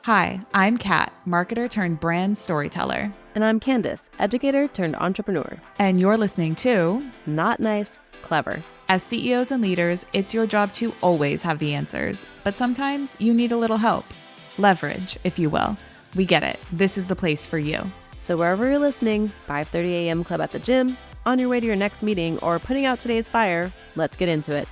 Hi, I'm Kat, marketer turned brand storyteller. And I'm Candice, educator turned entrepreneur. And you're listening to Not Nice, Clever. As CEOs and leaders, it's your job to always have the answers, but sometimes you need a little help. Leverage, if you will. We get it. This is the place for you. So wherever you're listening, 5:30 a.m. club at the gym, on your way to your next meeting, or putting out today's fire, let's get into it.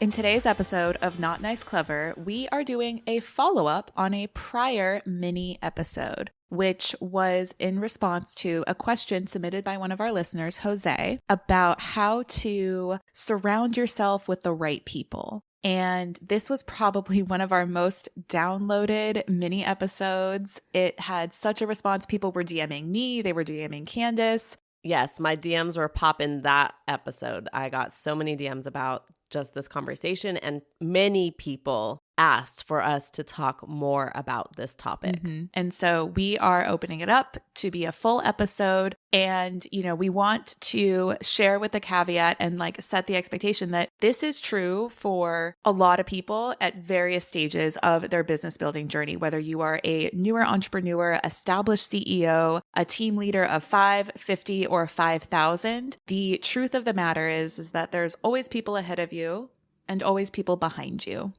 In today's episode of Not Nice Clever, we are doing a follow-up on a prior mini episode, which was in response to a question submitted by one of our listeners, Jose, about how to surround yourself with the right people. And this was probably one of our most downloaded mini episodes. It had such a response. People were DMing me, they were DMing Candice. Yes, my DMs were popping that episode. I got so many DMs about just this conversation, and many people asked for us to talk more about this topic. And so we are opening it up to be a full episode. And, we want to share with the caveat and set the expectation that this is true for a lot of people at various stages of their business building journey, whether you are a newer entrepreneur, established CEO, a team leader of 5, 50, or 5,000. The truth of the matter is that there's always people ahead of you and always people behind you.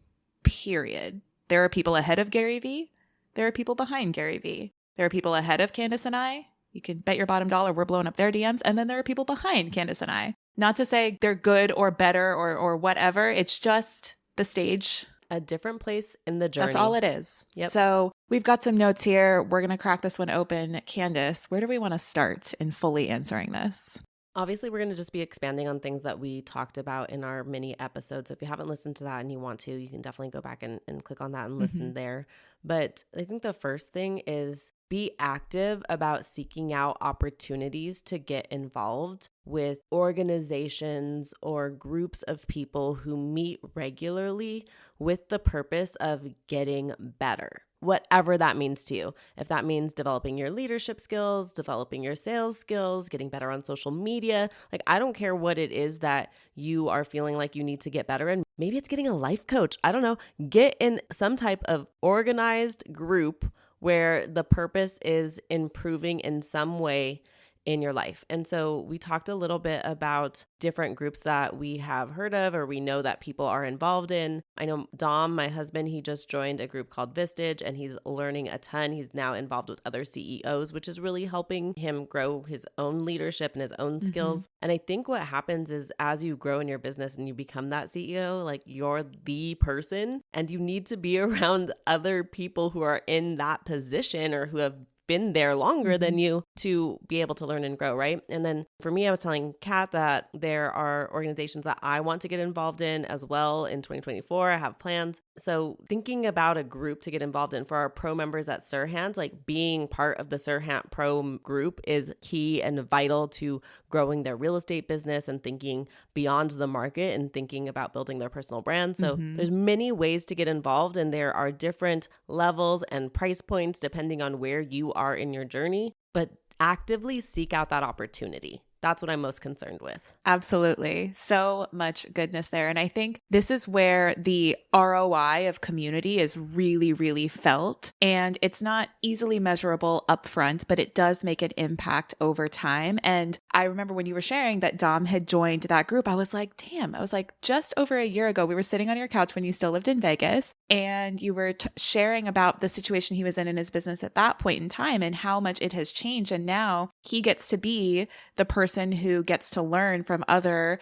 Period. There are people ahead of Gary Vee. There are people behind Gary Vee. There are people ahead of Candice and I. You can bet your bottom dollar we're blowing up their DMs. And then there are people behind Candice and I. Not to say they're good or better or whatever. It's just the stage. A different place in the journey. That's all it is. Yep. So we've got some notes here. We're going to crack this one open. Candice, where do we want to start in fully answering this? Obviously, we're going to just be expanding on things that we talked about in our mini episode. So if you haven't listened to that and you want to, you can definitely go back and click on that and listen there. But I think the first thing is be active about seeking out opportunities to get involved with organizations or groups of people who meet regularly with the purpose of getting better. Whatever that means to you. If that means developing your leadership skills, developing your sales skills, getting better on social media, I don't care what it is that you are feeling like you need to get better in. Maybe it's getting a life coach. I don't know. Get in some type of organized group where the purpose is improving in some way in your life. And so we talked a little bit about different groups that we have heard of or we know that people are involved in. I know Dom, my husband, he just joined a group called Vistage and he's learning a ton. He's now involved with other CEOs, which is really helping him grow his own leadership and his own skills. And I think what happens is as you grow in your business and you become that CEO, you're the person and you need to be around other people who are in that position or who have been there longer than you to be able to learn and grow, right? And then for me, I was telling Kat that there are organizations that I want to get involved in as well in 2024. I have plans. So thinking about a group to get involved in for our pro members at Serhant, being part of the Serhant Pro group is key and vital to growing their real estate business and thinking beyond the market and thinking about building their personal brand. So there's many ways to get involved and there are different levels and price points depending on where you are in your journey, but actively seek out that opportunity. That's what I'm most concerned with. Absolutely. So much goodness there. And I think this is where the ROI of community is really, really felt. And it's not easily measurable upfront, but it does make an impact over time. And I remember when you were sharing that Dom had joined that group, I was like, damn, just over a year ago, we were sitting on your couch when you still lived in Vegas and you were sharing about the situation he was in his business at that point in time and how much it has changed. And now he gets to be the person who gets to learn from other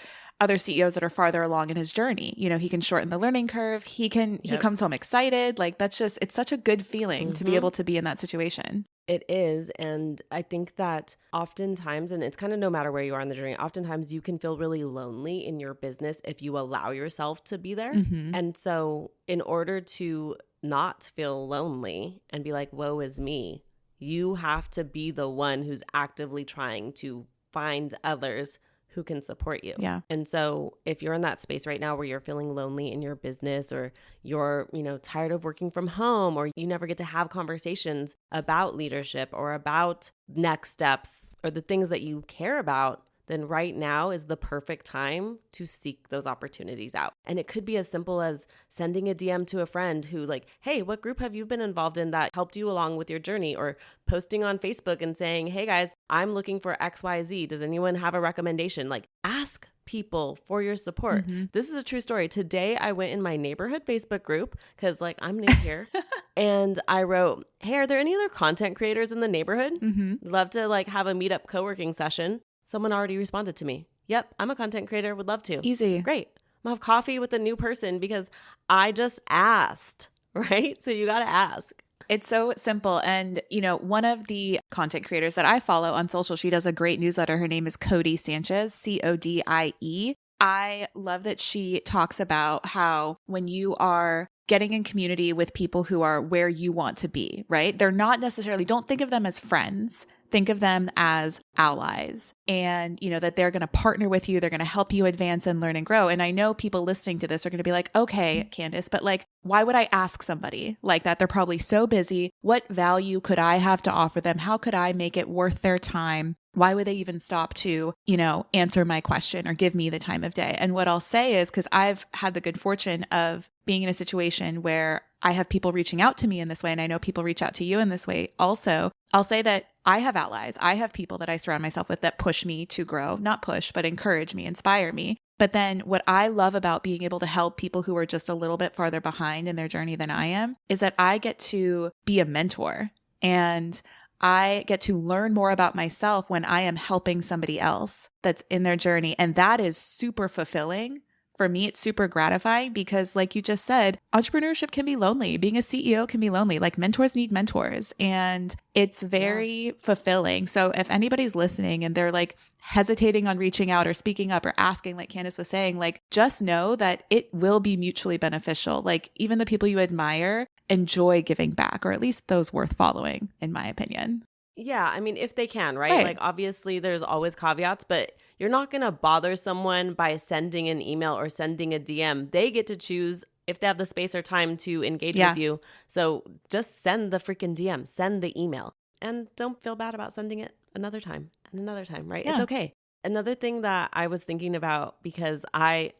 CEOs that are farther along in his journey. He can shorten the learning curve. He comes home excited. It's such a good feeling to be able to be in that situation. It is. And I think that oftentimes, and it's kind of no matter where you are in the journey, oftentimes you can feel really lonely in your business if you allow yourself to be there. And so in order to not feel lonely and be like, woe is me, you have to be the one who's actively trying to find others who can support you. Yeah. And so if you're in that space right now where you're feeling lonely in your business or you're, tired of working from home or you never get to have conversations about leadership or about next steps or the things that you care about, then right now is the perfect time to seek those opportunities out. And it could be as simple as sending a DM to a friend who like, hey, what group have you been involved in that helped you along with your journey? Or posting on Facebook and saying, hey guys, I'm looking for XYZ. Does anyone have a recommendation? Like, ask people for your support. This is a true story. Today, I went in my neighborhood Facebook group because like I'm new here. And I wrote, hey, are there any other content creators in the neighborhood? Love to like have a meetup co-working session. Someone already responded to me. Yep, I'm a content creator. Would love to. Easy. Great. I'm gonna have coffee with a new person because I just asked, right? So you got to ask. It's so simple. And, you know, one of the content creators that I follow on social, she does a great newsletter. Her name is Cody Sanchez, Codie. I love that she talks about how when you are getting in community with people who are where you want to be, right? They're not necessarily, don't think of them as friends. Think of them as allies, and you know that they're going to partner with you. They're going to help you advance and learn and grow. And I know people listening to this are going to be like, okay, Candice, but like, why would I ask somebody like that? They're probably so busy. What value could I have to offer them? How could I make it worth their time? Why would they even stop to, you know, answer my question or give me the time of day? And what I'll say is, because I've had the good fortune of being in a situation where I have people reaching out to me in this way, and I know people reach out to you in this way also, I'll say that I have allies. I have people that I surround myself with that push me to grow, not push, but encourage me, inspire me. But then what I love about being able to help people who are just a little bit farther behind in their journey than I am is that I get to be a mentor, and I get to learn more about myself when I am helping somebody else that's in their journey. And that is super fulfilling. For me, it's super gratifying because like you just said, entrepreneurship can be lonely. Being a CEO can be lonely. Like mentors need mentors, and it's very fulfilling. So if anybody's listening and they're like hesitating on reaching out or speaking up or asking, like Candice was saying, like just know that it will be mutually beneficial. Like even the people you admire enjoy giving back, or at least those worth following, in my opinion. Yeah, I mean, if they can, right? Like, obviously, there's always caveats, but you're not going to bother someone by sending an email or sending a DM. They get to choose if they have the space or time to engage with you. So just send the freaking DM, send the email, and don't feel bad about sending it another time and another time, right? It's okay. Another thing that I was thinking about, because I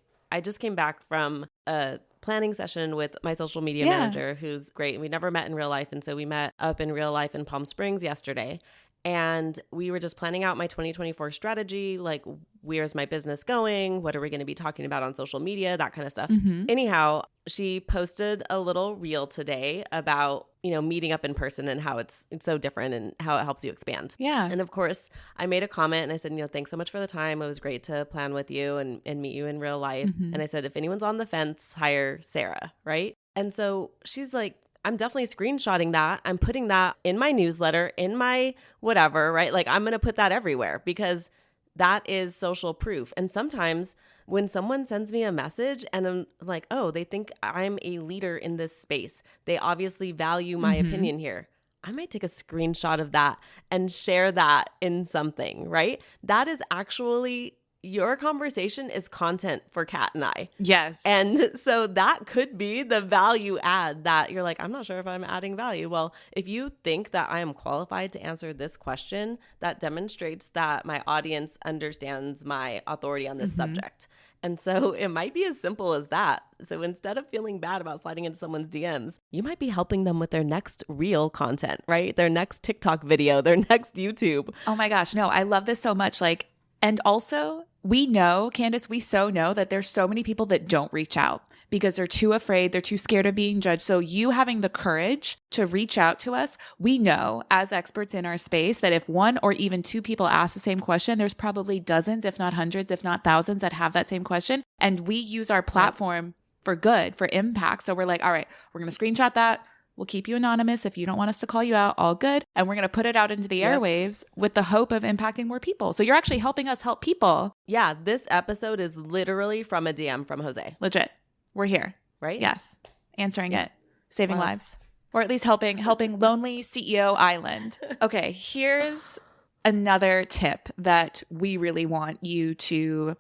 just came back from a planning session with my social media manager, who's great. We never met in real life. And so we met up in real life in Palm Springs yesterday. And we were just planning out my 2024 strategy, like where's my business going? What are we going to be talking about on social media? That kind of stuff. Anyhow, she posted a little reel today about, you know, meeting up in person and how it's so different and how it helps you expand. And of course, I made a comment and I said, you know, thanks so much for the time. It was great to plan with you and meet you in real life. And I said, if anyone's on the fence, hire Sarah, right? And so she's like, I'm definitely screenshotting that. I'm putting that in my newsletter, in my whatever, right? Like I'm going to put that everywhere because that is social proof. And sometimes when someone sends me a message and I'm like, oh, they think I'm a leader in this space, they obviously value my opinion here. I might take a screenshot of that and share that in something, right? That is actually, your conversation is content for Kat and I. Yes. And so that could be the value add that you're like, I'm not sure if I'm adding value. Well, if you think that I am qualified to answer this question, that demonstrates that my audience understands my authority on this subject. And so it might be as simple as that. So instead of feeling bad about sliding into someone's DMs, you might be helping them with their next reel content, right? Their next TikTok video, their next YouTube. Oh my gosh. No, I love this so much. Like, and also we know, Candice, we so know that there's so many people that don't reach out because they're too afraid. They're too scared of being judged. So you having the courage to reach out to us, we know as experts in our space that if one or even two people ask the same question, there's probably dozens, if not hundreds, if not thousands that have that same question. And we use our platform for good, for impact. So we're like, all right, we're going to screenshot that. We'll keep you anonymous. If you don't want us to call you out, all good. And we're going to put it out into the airwaves with the hope of impacting more people. So you're actually helping us help people. Yeah, this episode is literally from a DM from Jose. Legit. We're here. Right? Yes. Answering it. Saving lives. Or at least helping lonely CEO Island. Okay, here's another tip that we really want you to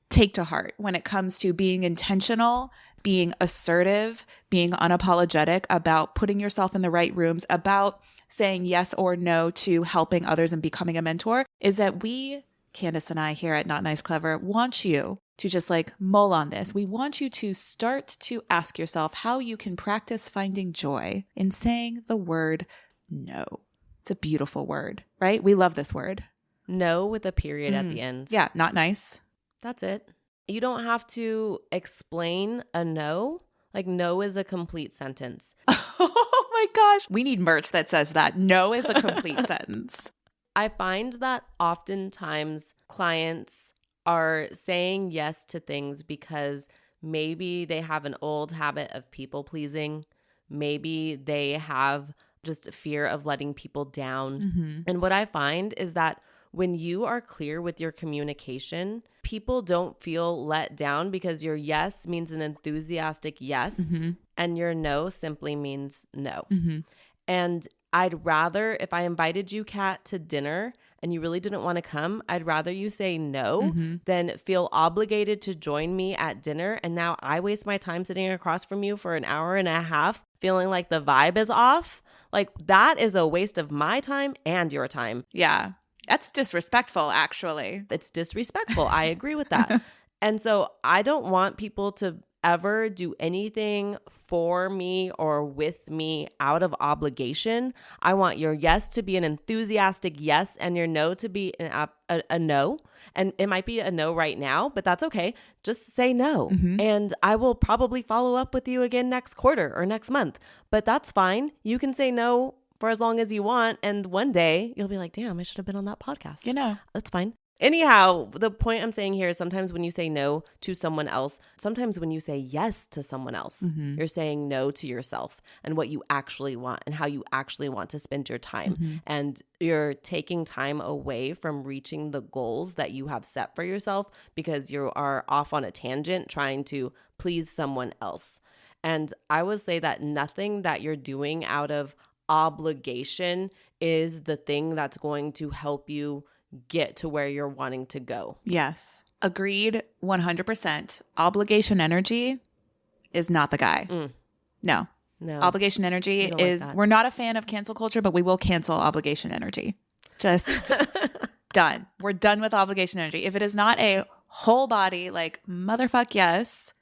take to heart when it comes to being intentional, being assertive, being unapologetic about putting yourself in the right rooms, about saying yes or no to helping others and becoming a mentor, is that we Candice and I here at Not Nice Clever want you to just like mull on this. We want you to start to ask yourself how you can practice finding joy in saying the word no. It's a beautiful word, right? We love this word. No with a period at the end. Yeah, not nice. That's it. You don't have to explain a no. Like, no is a complete sentence. Oh my gosh. We need merch that says that. No is a complete sentence. I find that oftentimes clients are saying yes to things because maybe they have an old habit of people pleasing. Maybe they have just fear of letting people down. And what I find is that when you are clear with your communication, people don't feel let down because your yes means an enthusiastic yes and your no simply means no. And I'd rather, if I invited you, Kat, to dinner and you really didn't want to come, I'd rather you say no than feel obligated to join me at dinner. And now I waste my time sitting across from you for an hour and a half feeling like the vibe is off. Like, that is a waste of my time and your time. Yeah. That's disrespectful, actually. It's disrespectful. I agree with that. And so I don't want people to ever do anything for me or with me out of obligation. I want your yes to be an enthusiastic yes and your no to be a no. And it might be a no right now, but that's okay. Just say no. And I will probably follow up with you again next quarter or next month. But that's fine. You can say no for as long as you want. And one day you'll be like, damn, I should have been on that podcast. You know, that's fine. Anyhow, the point I'm saying here is sometimes when you say no to someone else, sometimes when you say yes to someone else, you're saying no to yourself and what you actually want and how you actually want to spend your time. And you're taking time away from reaching the goals that you have set for yourself because you are off on a tangent trying to please someone else. And I would say that nothing that you're doing out of obligation is the thing that's going to help you get to where you're wanting to go. Yes. Agreed 100%. Obligation energy is not the guy. No. Obligation energy is, we're not a fan of cancel culture, but we will cancel obligation energy. Just done. We're done with obligation energy. If it is not a whole body, like, motherfuck yes,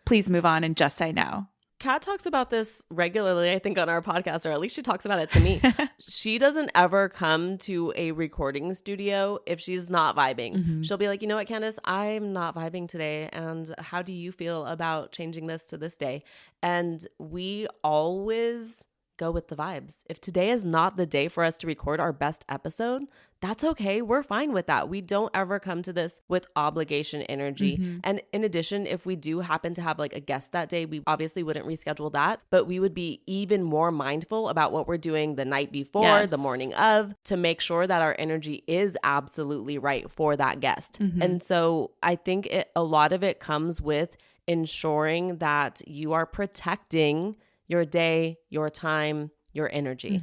please move on and just say no. Kat talks about this regularly, I think, on our podcast, or at least she talks about it to me. She doesn't ever come to a recording studio if she's not vibing. She'll be like, you know what, Candice, I'm not vibing today. And how do you feel about changing this to this day? And we always go with the vibes. If today is not the day for us to record our best episode, that's okay. We're fine with that. We don't ever come to this with obligation energy. And in addition, if we do happen to have like a guest that day, we obviously wouldn't reschedule that, but we would be even more mindful about what we're doing the night before, the morning of, to make sure that our energy is absolutely right for that guest. And so I think a lot of it comes with ensuring that you are protecting your day, your time, your energy.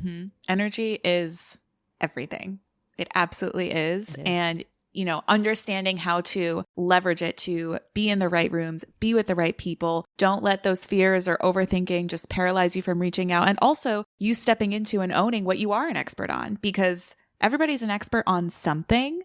Energy is everything. It absolutely is. And, you know, understanding how to leverage it to be in the right rooms, be with the right people. Don't let those fears or overthinking just paralyze you from reaching out. And also you stepping into and owning what you are an expert on, because everybody's an expert on something.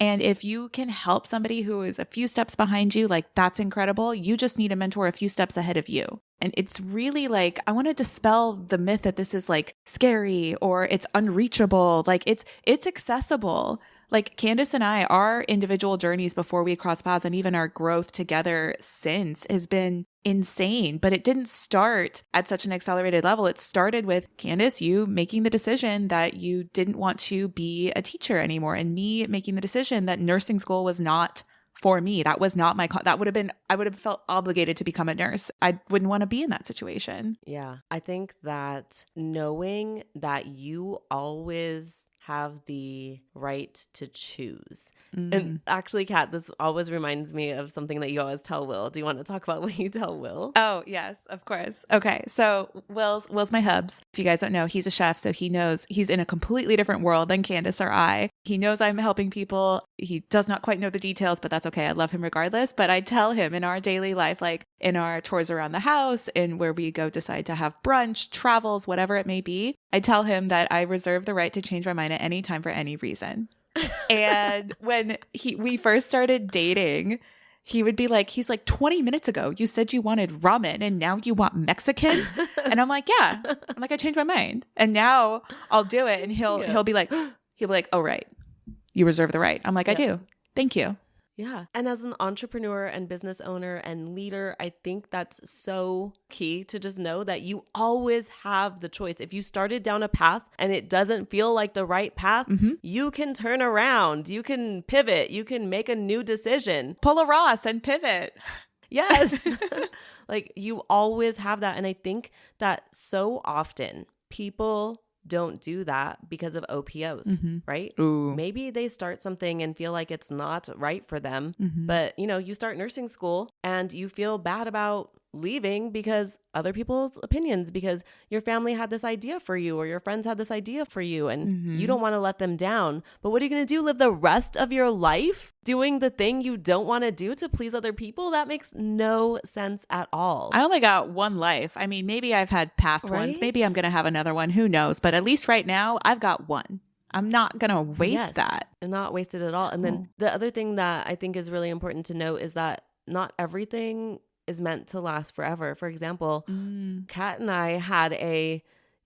And if you can help somebody who is a few steps behind you, like, that's incredible. You just need a mentor a few steps ahead of you. And it's really like, I want to dispel the myth that this is like scary or it's unreachable. Like, it's accessible. Like, Candice and I, our individual journeys before we cross paths and even our growth together since has been insane, but it didn't start at such an accelerated level. It started with Candice, you making the decision that you didn't want to be a teacher anymore, and me making the decision that nursing school was not for me. That was not that would have been, I would have felt obligated to become a nurse. I wouldn't want to be in that situation. Yeah. I think that knowing that you always have the right to choose. And actually, Kat, this always reminds me of something that you always tell Will. Do you want to talk about what you tell Will? Oh, yes, of course. Okay. So Will's my hubs. If you guys don't know, he's a chef. So he knows he's in a completely different world than Candice or I. He knows I'm helping people. He does not quite know the details, but that's okay. I love him regardless. But I tell him in our daily life, like in our chores around the house and where we go decide to have brunch, travels, whatever it may be, I tell him that I reserve the right to change my mind at any time for any reason. And when we first started dating, he would be like, he's like, 20 minutes ago, you said you wanted ramen and now you want Mexican. And I'm like, yeah. I'm like, I changed my mind. And now I'll do it. And he'll be like, oh, right. You reserve the right. I'm like, I do. Thank you. Yeah. And as an entrepreneur and business owner and leader, I think that's so key to just know that you always have the choice. If you started down a path and it doesn't feel like the right path, you can turn around, you can pivot, you can make a new decision. Pull a Ross and pivot. Yes. Like you always have that. And I think that so often people don't do that because of OPOs, right? Ooh. Maybe they start something and feel like it's not right for them, but you start nursing school and you feel bad about leaving because other people's opinions, because your family had this idea for you or your friends had this idea for you and you don't want to let them down. But what are you going to do? Live the rest of your life doing the thing you don't want to do to please other people? That makes no sense at all. I only got one life. I mean, maybe I've had past ones. Maybe I'm going to have another one. Who knows? But at least right now, I've got one. I'm not going to waste that. And not waste it at all. And then the other thing that I think is really important to note is that not everything is meant to last forever. For example, Kat and I had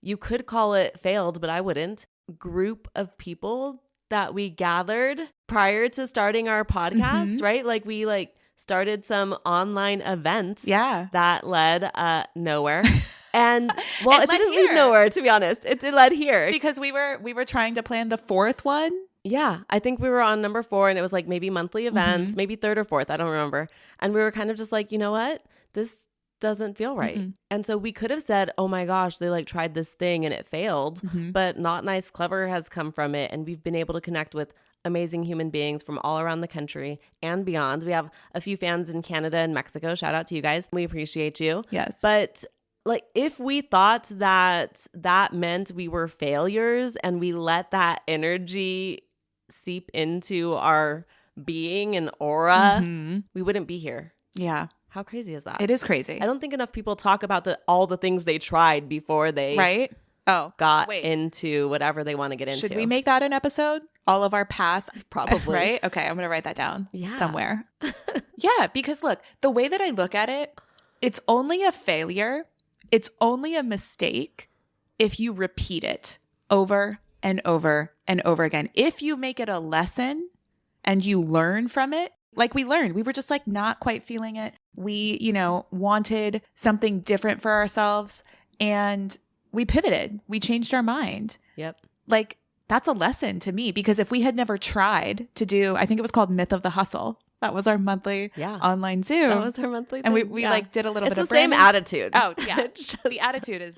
you could call it failed, but I wouldn't, group of people that we gathered prior to starting our podcast, right? Like we started some online events that led nowhere. And well, it didn't lead nowhere, to be honest. It led here. Because we were trying to plan the fourth one. Yeah, I think we were on number 4 and it was like maybe monthly events, maybe 3rd or 4th. I don't remember. And we were kind of just like, you know what? This doesn't feel right. And so we could have said, oh my gosh, they tried this thing and it failed, but Not Nice Clever has come from it. And we've been able to connect with amazing human beings from all around the country and beyond. We have a few fans in Canada and Mexico. Shout out to you guys. We appreciate you. Yes. But if we thought that meant we were failures and we let that energy seep into our being and aura, we wouldn't be here. Yeah. How crazy is that? It is crazy. I don't think enough people talk about all the things they tried before they got into whatever they want to get into. Should we make that an episode? All of our past? Probably. Right? Okay, I'm going to write that down somewhere. Yeah, because look, the way that I look at it, it's only a failure. It's only a mistake if you repeat it over and over and over again. If you make it a lesson and you learn from it, like we learned, we were just not quite feeling it. We, wanted something different for ourselves and we pivoted. We changed our mind. Yep. That's a lesson to me because if we had never tried to do, I think it was called Myth of the Hustle. That was our monthly online Zoom. That was our monthly thing. And we did a little bit of branding. It's the same attitude. Oh, yeah. The attitude is,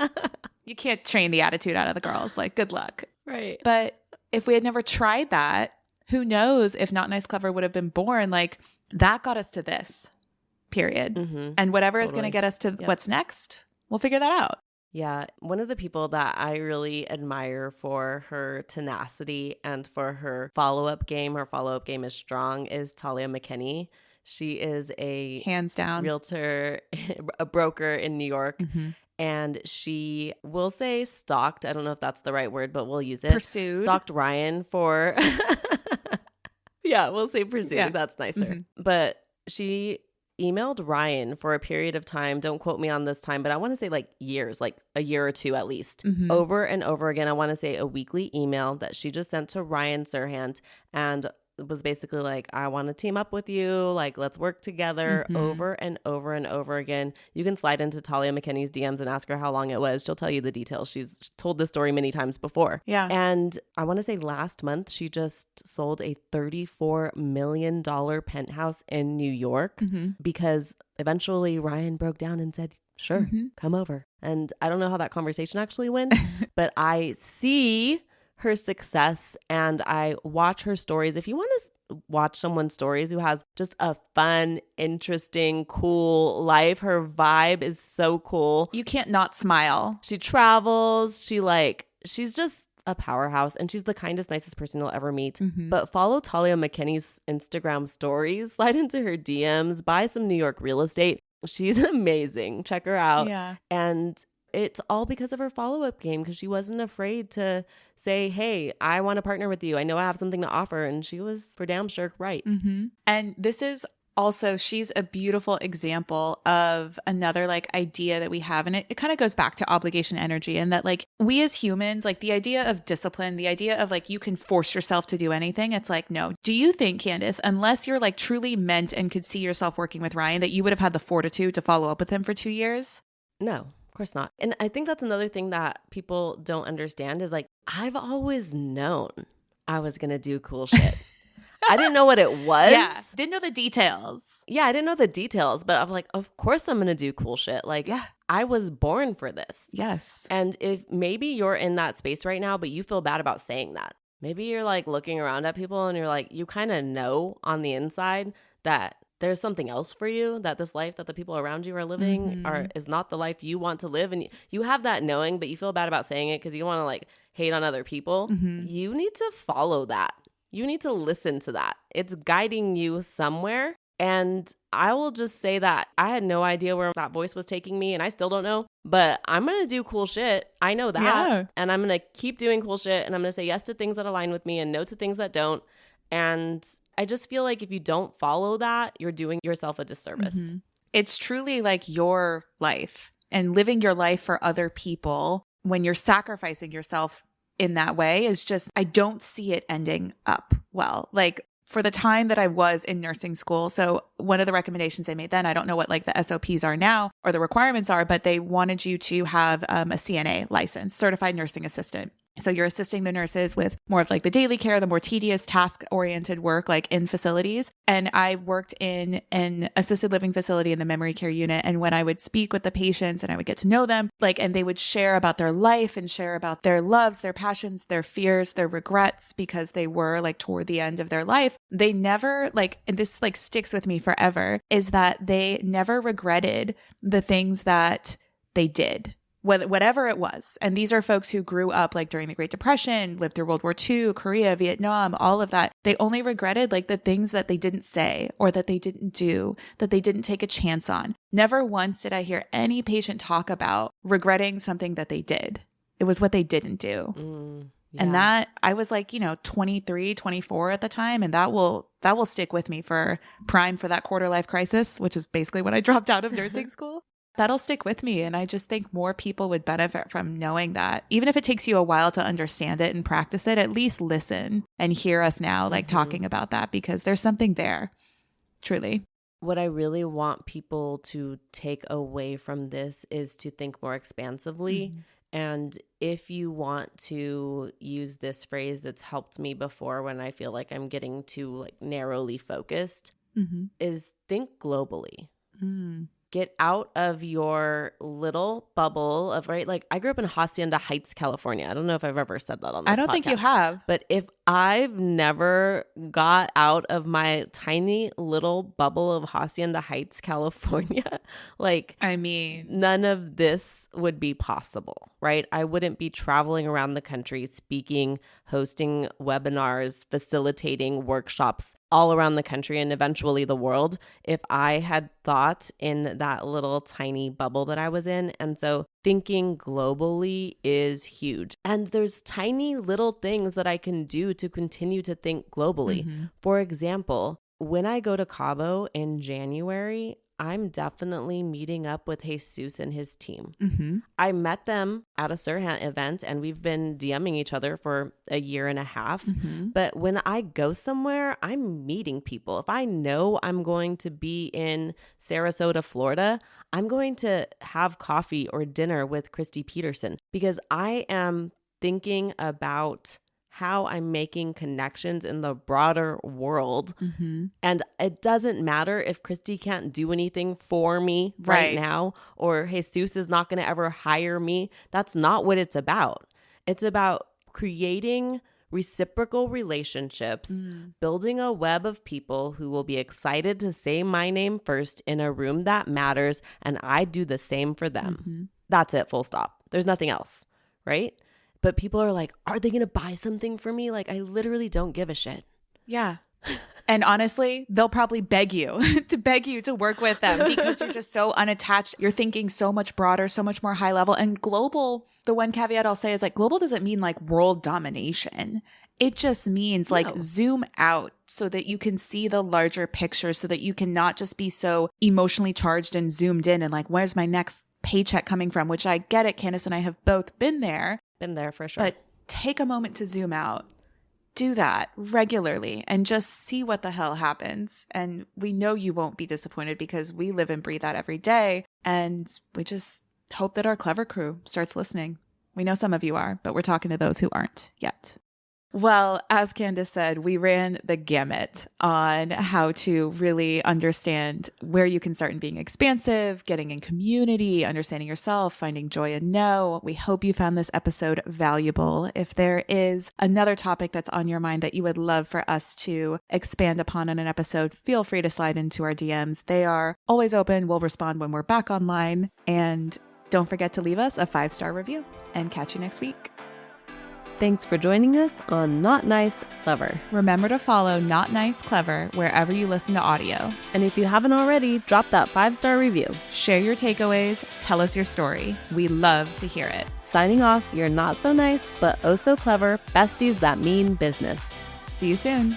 you can't train the attitude out of the girls. Good luck. Right. But if we had never tried that, who knows if Not Nice Clever would have been born. That got us to this, period. And whatever is going to get us to what's next, we'll figure that out. Yeah. One of the people that I really admire for her tenacity and for her follow-up game is strong, is Talia McKinney. She is a hands down realtor, a broker in New York. And she, will say stalked. I don't know if that's the right word, but we'll use it. Pursued. Stalked Ryan for, yeah, we'll say pursued. Yeah. That's nicer. But she emailed Ryan for a period of time. Don't quote me on this time, but I want to say years, a year or two at least, over and over again. I want to say a weekly email that she just sent to Ryan Serhant and was basically I want to team up with you. Let's work together over and over and over again. You can slide into Talia McKinney's DMs and ask her how long it was. She'll tell you the details. She's told this story many times before. Yeah. And I want to say last month, she just sold a $34 million penthouse in New York because eventually Ryan broke down and said, sure, come over. And I don't know how that conversation actually went, but I see her success and I watch her stories. If you want to watch someone's stories who has just a fun, interesting, cool life, her vibe is so cool. You can't not smile. She travels. She's just a powerhouse and she's the kindest, nicest person you'll ever meet. But follow Talia McKinney's Instagram stories, slide into her DMs, buy some New York real estate. She's amazing. Check her out. Yeah. And It's all because of her follow-up game, because she wasn't afraid to say, hey, I want to partner with you. I know I have something to offer. And she was for damn sure right. Mm-hmm. And this is also, she's a beautiful example of another like idea that we have. And it kind of goes back to obligation energy, and that like we as humans, like the idea of discipline, the idea of like you can force yourself to do anything. It's like, no. Do you think, Candice, unless you're like truly meant and could see yourself working with Ryan, that you would have had the fortitude to follow up with him for 2 years? No, of course not. And I think that's another thing that people don't understand is like, I've always known I was going to do cool shit. I didn't know what it was. Yeah. Didn't know the details. Yeah, I didn't know the details, but I'm like, of course I'm going to do cool shit. Like, Yeah. I was born for this. Yes. And if maybe you're in that space right now, but you feel bad about saying that. Maybe you're like looking around at people and you're like, you kind of know on the inside that there's something else for you, that this life that the people around you are living is not the life you want to live. And you have that knowing, but you feel bad about saying it because you want to like hate on other people. You need to follow that. You need to listen to that. It's guiding you somewhere. And I will just say that I had no idea where that voice was taking me, and I still don't know, but I'm going to do cool shit. I know that. Yeah. And I'm going to keep doing cool shit, and I'm going to say yes to things that align with me and no to things that don't. And I just feel like if you don't follow that, you're doing yourself a disservice. It's truly like your life, and living your life for other people when you're sacrificing yourself in that way is just, I don't see it ending up well. Like for the time that I was in nursing school. So one of the recommendations they made then, I don't know what like the SOPs are now or the requirements are, but they wanted you to have a CNA license, certified nursing assistant. So you're assisting the nurses with more of like the daily care, the more tedious task-oriented work like in facilities. And I worked in an assisted living facility in the memory care unit. And when I would speak with the patients and I would get to know them, like, and they would share about their life and share about their loves, their passions, their fears, their regrets, because they were like toward the end of their life. They never like, and this like sticks with me forever, is that they never regretted the things that they did. Whatever it was. And these are folks who grew up like during the Great Depression, lived through World War II, Korea, Vietnam, all of that. They only regretted like the things that they didn't say or that they didn't do, that they didn't take a chance on. Never once did I hear any patient talk about regretting something that they did. It was what they didn't do. Yeah. And that I was like, 23, 24 at the time. And that will stick with me for prime for that quarter life crisis, which is basically when I dropped out of nursing school. That'll stick with me. And I just think more people would benefit from knowing that. Even if it takes you a while to understand it and practice it, at least listen and hear us now, like talking about that, because there's something there, truly. What I really want people to take away from this is to think more expansively. And if you want to use this phrase that's helped me before when I feel like I'm getting too like narrowly focused, is think globally. Get out of your little bubble of, right? Like I grew up in Hacienda Heights, California. I don't know if I've ever said that on this podcast. I don't think you have. But if I've never got out of my tiny little bubble of Hacienda Heights, California, like, I mean, none of this would be possible, right? I wouldn't be traveling around the country, speaking, hosting webinars, facilitating workshops all around the country and eventually the world if I had thought in that little tiny bubble that I was in. And so thinking globally is huge. And there's tiny little things that I can do to continue to think globally. For example, when I go to Cabo in January, I'm definitely meeting up with Jesus and his team. I met them at a Sirhan event and we've been DMing each other for a year and a half. But when I go somewhere, I'm meeting people. If I know I'm going to be in Sarasota, Florida, I'm going to have coffee or dinner with Christy Peterson because I am thinking about how I'm making connections in the broader world. And it doesn't matter if Christy can't do anything for me right now, or Jesus is not going to ever hire me. That's not what it's about. It's about creating reciprocal relationships, building a web of people who will be excited to say my name first in a room that matters, and I do the same for them. That's it, full stop. There's nothing else, right? But people are like, are they going to buy something for me? Like, I literally don't give a shit. Yeah. And honestly, they'll probably beg you to work with them because you're just so unattached. You're thinking so much broader, so much more high level. And global, the one caveat I'll say is like global doesn't mean like world domination. It just means like zoom out so that you can see the larger picture, so that you can not just be so emotionally charged and zoomed in and like, where's my next paycheck coming from? Which I get it. Candice and I have both been there. Been there for sure. But take a moment to zoom out. Do that regularly and just see what the hell happens. And we know you won't be disappointed because we live and breathe that every day. And we just hope that our clever crew starts listening. We know some of you are, but we're talking to those who aren't yet. Well, as Candice said, we ran the gamut on how to really understand where you can start in being expansive, getting in community, understanding yourself, finding joy in no. We hope you found this episode valuable. If there is another topic that's on your mind that you would love for us to expand upon in an episode, feel free to slide into our DMs. They are always open. We'll respond when we're back online. And don't forget to leave us a 5-star review, and catch you next week. Thanks for joining us on Not Nice, Clever. Remember to follow Not Nice, Clever wherever you listen to audio. And if you haven't already, drop that 5-star review. Share your takeaways. Tell us your story. We love to hear it. Signing off, your not so nice, but oh so clever besties that mean business. See you soon.